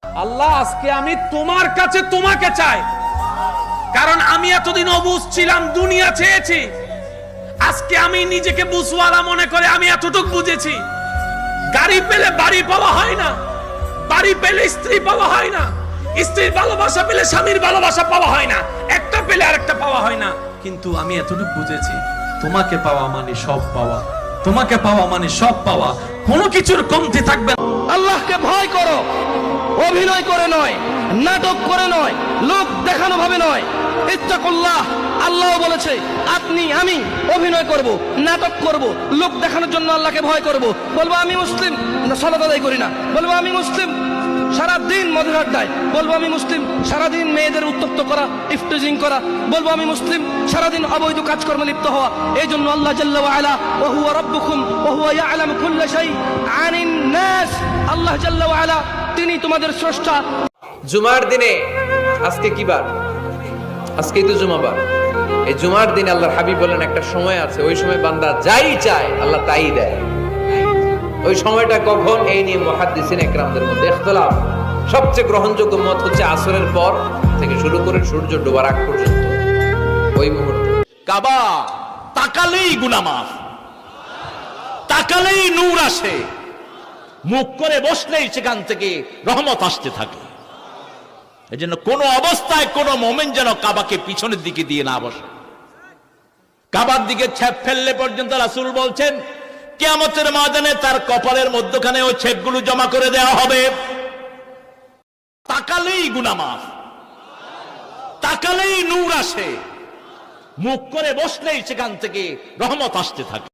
আল্লাহ আজকে আমি তোমার কাছে তোমাকে চাই, কারণ আমি এতদিন অবুঝ ছিলাম, দুনিয়া চেয়েছি। আজকে আমি নিজেকে বুঝওয়ালা মনে করে আমি এতটুকু বুঝেছি, গাড়ি পেলে বাড়ি পাওয়া হয় না, বাড়ি পেলে স্ত্রী পাওয়া হয় না, স্ত্রীর ভালোবাসা পেলে স্বামীর ভালোবাসা পাওয়া হয় না, একটা পেলে আরেকটা পাওয়া হয় না। কিন্তু আমি এতটুকু বুঝেছি, তোমাকে পাওয়া মানে সব পাওয়া, তোমাকে পাওয়া মানে সব পাওয়া, কোনো কিছুর কমতি থাকবে না। আল্লাহকে ভয় করো, অভিনয় করে নয়, নাটক করে নয়, লোক দেখানো ভাবে নয়। ইত্তাকুল্লাহ, আল্লাহ বলেছে আপনি আমি অভিনয় করব, নাটক করব, লোক দেখানোর জন্য আল্লাহকে ভয় করব। বলবো আমি মুসলিম, সালাত আদায় করি না। বলবো আমি মুসলিম, সারা দিন মদের আড্ডায়। বলবো আমি মুসলিম, সারাদিন মেয়েদের উত্তপ্ত করা, ইফটিজিং করা। বলবো আমি মুসলিম, সারাদিন অবৈধ কাজকর্মে লিপ্ত হওয়া। এই জন্য আল্লাহ জাল্লা ওয়া আলা ওয়া হুয়া রাব্বুকুম ওয়া হুয়া ইয়ালামু কুল্লা শাই আনিন নাস, আল্লাহ জাল্লা ওয়া আলা তিনি তোমাদের স্রষ্টা। জুমার দিনে, আজকে কি বার? আজকেই তো জুমাবার। এই জুমার দিনে আল্লাহর হাবিব বলেন একটা সময় আছে, ওই সময় বান্দা যাই চায় আল্লাহ তাই দেয়। ওই সময়টা কখন? এই নিয়ে মুহাদ্দিসিন ইকরামদের মধ্যে ইখতিলাফ। সবচেয়ে গ্রহণযোগ্য মত হচ্ছে আসরের পর থেকে শুরু করে সূর্য ডোবার আগ পর্যন্ত, ওই মুহূর্তে। কাবা তাকালেই গুনাহ মাফ, তাকালেই নূর আসে, মুখ করে বসলেই সেখান থেকে রহমত আসতে থাকে। এই জন্য কোন অবস্থায় কোন মোমেন যেন কাবাকে পিছনের দিকে দিয়ে না বসে। কাবার দিকে ছেপ ফেললে পর্যন্ত রাসূল বলছেন কিয়ামতের ময়দানে তার কপালের মধ্যখানে ওই ছেপগুলো জমা করে দেওয়া হবে। তাকালেই গুনাহ মাফ, তাকালেই নূর আসে, মুখ করে বসলেই সেখান থেকে রহমত আসতে থাকে।